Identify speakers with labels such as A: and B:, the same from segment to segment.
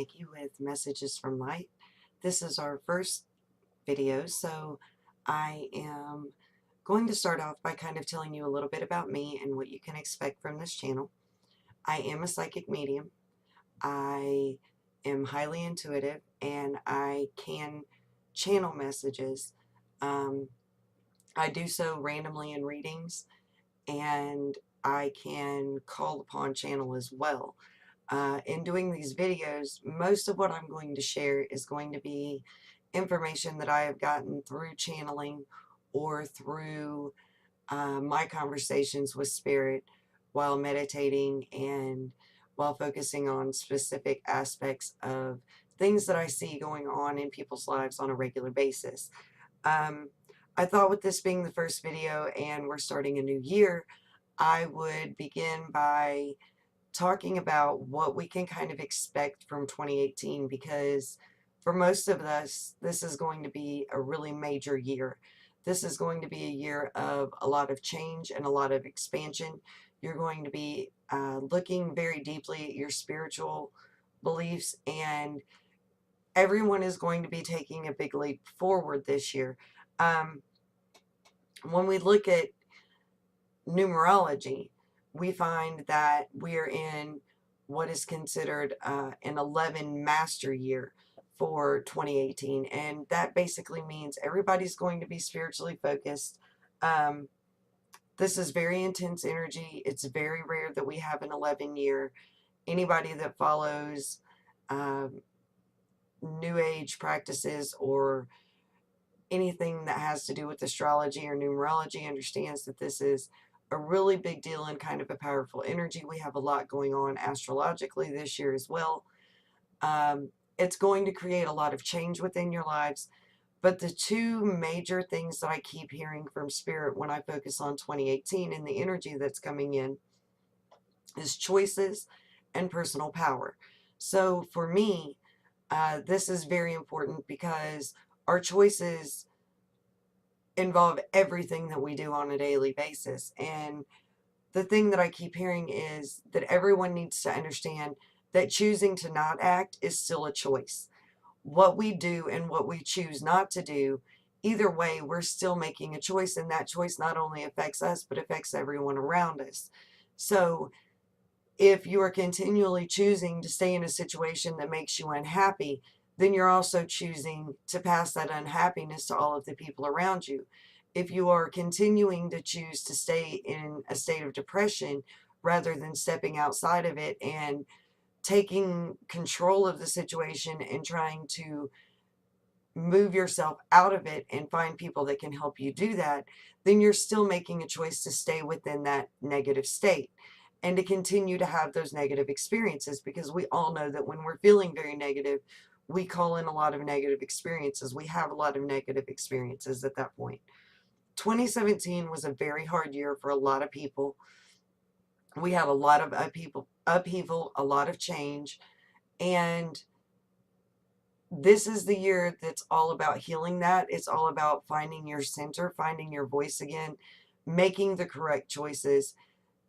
A: Nikki with Messages from Light. This is our first video, so I am going to start off by kind of telling you a little bit about me and what you can expect from this channel. I am a psychic medium. I am highly intuitive and I can channel messages. I do so randomly in readings, and I can call upon channel as well. In doing these videos, most of what I'm going to share is going to be information that I have gotten through channeling or through my conversations with Spirit while meditating and while focusing on specific aspects of things that I see going on in people's lives on a regular basis. I thought with this being the first video and we're starting a new year, I would begin by talking about what we can kind of expect from 2018, because for most of us, this is going to be a really major year. This is going to be a year of a lot of change and a lot of expansion. You're going to be looking very deeply at your spiritual beliefs, and everyone is going to be taking a big leap forward this year. When we look at numerology, we find that we're in what is considered an 11 master year for 2018, and that basically means everybody's going to be spiritually focused. This is very intense energy. It's very rare that we have an 11 year. Anybody that follows New Age practices or anything that has to do with astrology or numerology understands that this is a really big deal and kind of a powerful energy. We have a lot going on astrologically this year as well. It's going to create a lot of change within your lives. But the two major things that I keep hearing from Spirit when I focus on 2018 and the energy that's coming in is choices and personal power. So for me, this is very important because our choices involve everything that we do on a daily basis. And the thing that I keep hearing is that everyone needs to understand that choosing to not act is still a choice. What we do and what we choose not to do, either way, we're still making a choice, and that choice not only affects us, but affects everyone around us. So if you are continually choosing to stay in a situation that makes you unhappy, then you're also choosing to pass that unhappiness to all of the people around you. If you are continuing to choose to stay in a state of depression rather than stepping outside of it and taking control of the situation and trying to move yourself out of it and find people that can help you do that, then you're still making a choice to stay within that negative state and to continue to have those negative experiences, because we all know that when we're feeling very negative, we call in a lot of negative experiences. We have a lot of negative experiences at that point. 2017 was a very hard year for a lot of people. We have a lot of upheaval, a lot of change, and this is the year that's all about healing that. It's all about finding your center, finding your voice again, making the correct choices.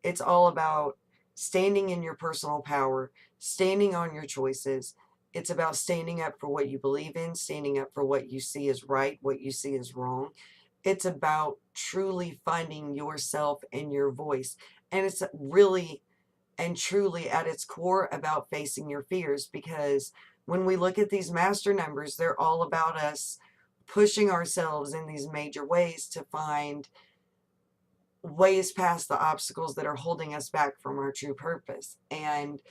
A: It's all about standing in your personal power, standing on your choices. It's about standing up for what you believe in, standing up for what you see is right, what you see is wrong. It's about truly finding yourself and your voice. And it's really and truly at its core about facing your fears, because when we look at these master numbers, they're all about us pushing ourselves in these major ways to find ways past the obstacles that are holding us back from our true purpose. And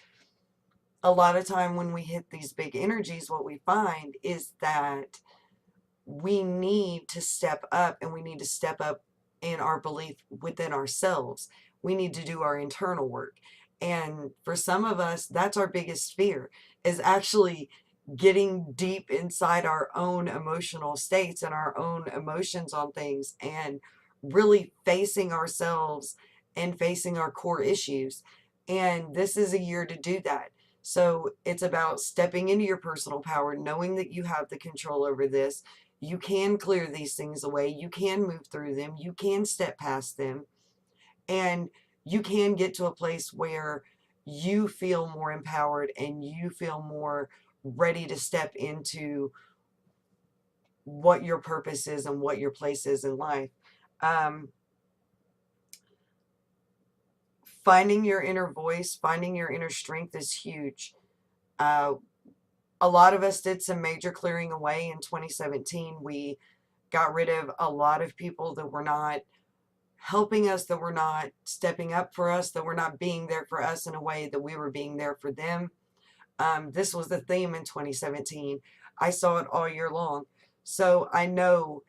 A: a lot of time when we hit these big energies, what we find is that we need to step up, and we need to step up in our belief within ourselves. We need to do our internal work. And for some of us, that's our biggest fear, is actually getting deep inside our own emotional states and our own emotions on things and really facing ourselves and facing our core issues. And this is a year to do that. So it's about stepping into your personal power, knowing that you have the control over this. You can clear these things away. You can move through them. You can step past them. And you can get to a place where you feel more empowered and you feel more ready to step into what your purpose is and what your place is in life. Finding your inner voice, finding your inner strength is huge. A lot of us did some major clearing away in 2017. We got rid of a lot of people that were not helping us, that were not stepping up for us, that were not being there for us in a way that we were being there for them. This was the theme in 2017. I saw it all year long. So I know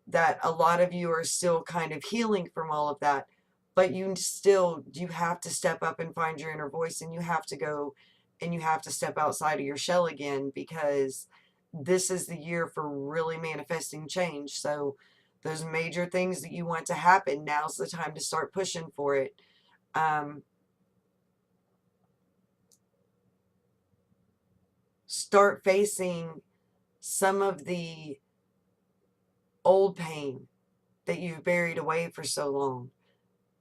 A: that a lot of you are still kind of healing from all of that, but you have to step up and find your inner voice, and you have to go and you have to step outside of your shell again, because this is the year for really manifesting change. So those major things that you want to happen, now's the time to start pushing for it. Start facing some of the old pain that you've buried away for so long.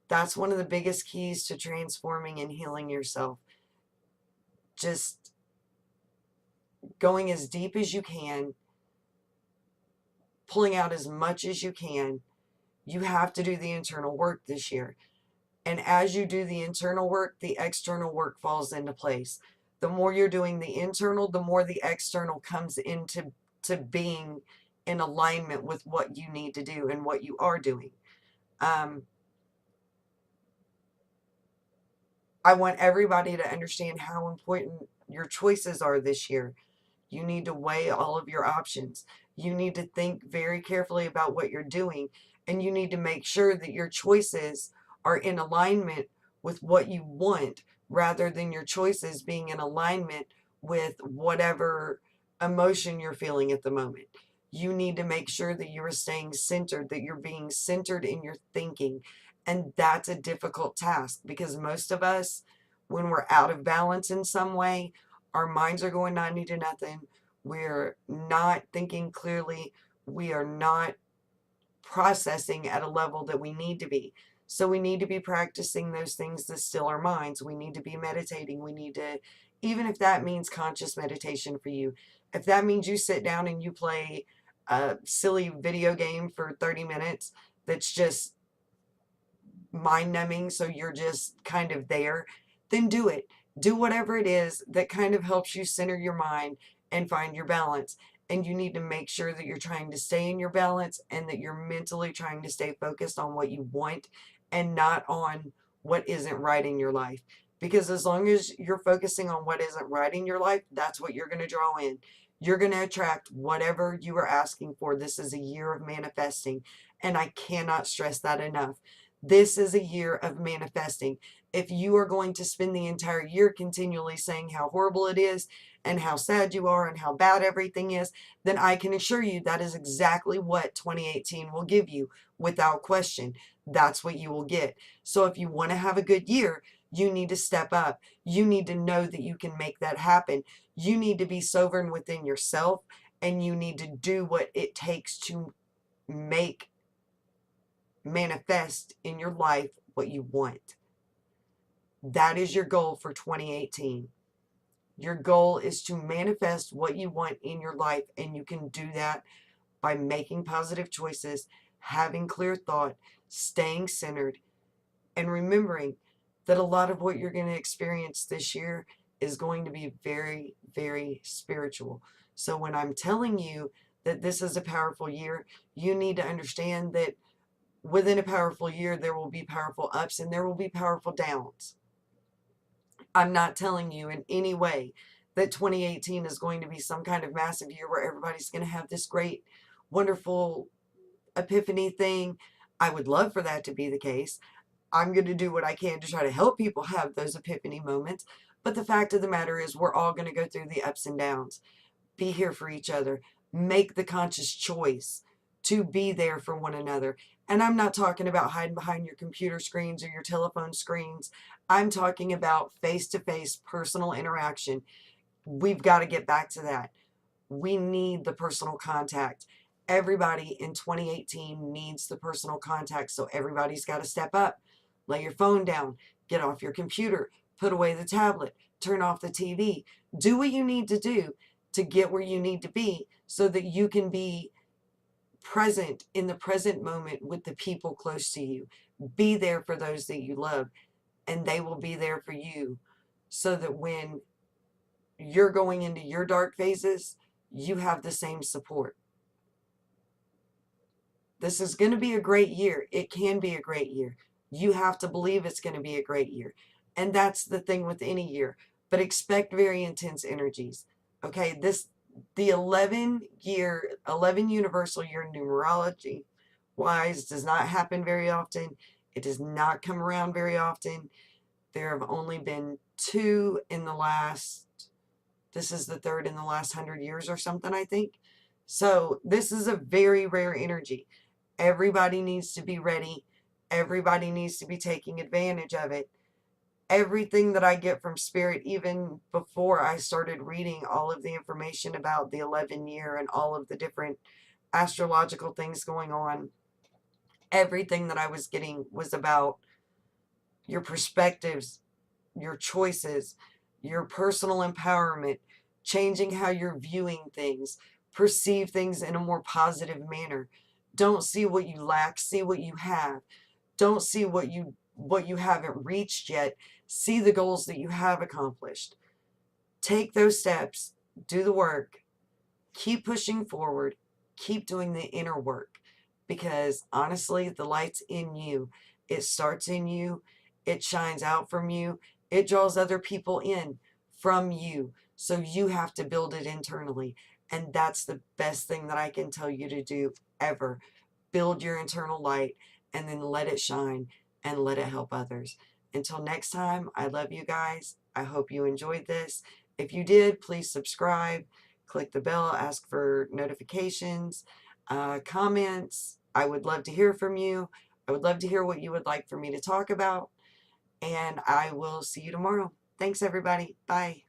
A: That's one of the biggest keys to transforming and healing yourself. Just going as deep as you can, pulling out as much as you can. You have to do the internal work this year. And as you do the internal work, the external work falls into place. The more you're doing the internal, the more the external comes into being in alignment with what you need to do and what you are doing. I want everybody to understand how important your choices are this year. You need to weigh all of your options. You need to think very carefully about what you're doing, and you need to make sure that your choices are in alignment with what you want, rather than your choices being in alignment with whatever emotion you're feeling at the moment. You need to make sure that you are staying centered, that you're being centered in your thinking. And that's a difficult task, because most of us, when we're out of balance in some way, our minds are going 90 to nothing. We're not thinking clearly. We are not processing at a level that we need to be. So we need to be practicing those things that still our minds. We need to be meditating. We need to, even if that means conscious meditation for you, if that means you sit down and you play a silly video game for 30 minutes that's just mind numbing, so you're just kind of there, then do it. Do whatever it is that kind of helps you center your mind and find your balance. And you need to make sure that you're trying to stay in your balance, and that you're mentally trying to stay focused on what you want and not on what isn't right in your life. Because as long as you're focusing on what isn't right in your life, that's what you're going to draw in. You're going to attract whatever you are asking for. This is a year of manifesting, and I cannot stress that enough. This is a year of manifesting. If you are going to spend the entire year continually saying how horrible it is and how sad you are and how bad everything is, then I can assure you that is exactly what 2018 will give you, without question. That's what you will get. So if you want to have a good year, you need to step up. You need to know that you can make that happen. You need to be sovereign within yourself, and you need to do what it takes to manifest in your life what you want. That is your goal for 2018. Your goal is to manifest what you want in your life, and you can do that by making positive choices, having clear thought, staying centered, and remembering that a lot of what you're going to experience this year is going to be very, very spiritual. So when I'm telling you that this is a powerful year, you need to understand that within a powerful year, there will be powerful ups and there will be powerful downs. I'm not telling you in any way that 2018 is going to be some kind of massive year where everybody's going to have this great, wonderful epiphany thing. I would love for that to be the case. I'm going to do what I can to try to help people have those epiphany moments. But the fact of the matter is, we're all going to go through the ups and downs. Be here for each other. Make the conscious choice to be there for one another. And I'm not talking about hiding behind your computer screens or your telephone screens. I'm talking about face-to-face personal interaction. We've got to get back to that. We need the personal contact. Everybody in 2018 needs the personal contact. So everybody's got to step up. Lay your phone down. Get off your computer. Put away the tablet. Turn off the TV. Do what you need to do to get where you need to be so that you can be present in the present moment with the people close to you. Be there for those that you love, and they will be there for you, so that when you're going into your dark phases, you have the same support. This is going to be a great year. It can be a great year. You have to believe it's going to be a great year. And that's the thing with any year. But expect very intense energies. Okay, the 11 universal year numerology wise does not happen very often. It does not come around very often. There have only been 2 in the last, this is the 3rd in the last 100 years or something, I think. So this is a very rare energy. Everybody needs to be ready. Everybody needs to be taking advantage of it. Everything that I get from Spirit, even before I started reading all of the information about the 11 year and all of the different astrological things going on, everything that I was getting was about your perspectives, your choices, your personal empowerment, changing how you're viewing things, perceive things in a more positive manner. Don't see what you lack, see what you have. Don't see what you haven't reached yet. See the goals that you have accomplished. Take those steps, do the work, keep pushing forward, keep doing the inner work, because honestly, the light's in you. It starts in you. It shines out from you. It draws other people in from you. So you have to build it internally. And that's the best thing that I can tell you to do ever. Build your internal light and then let it shine and let it help others. Until next time, I love you guys. I hope you enjoyed this. If you did, please subscribe, click the bell, ask for notifications, comments. I would love to hear from you. I would love to hear what you would like for me to talk about. And I will see you tomorrow. Thanks, everybody. Bye.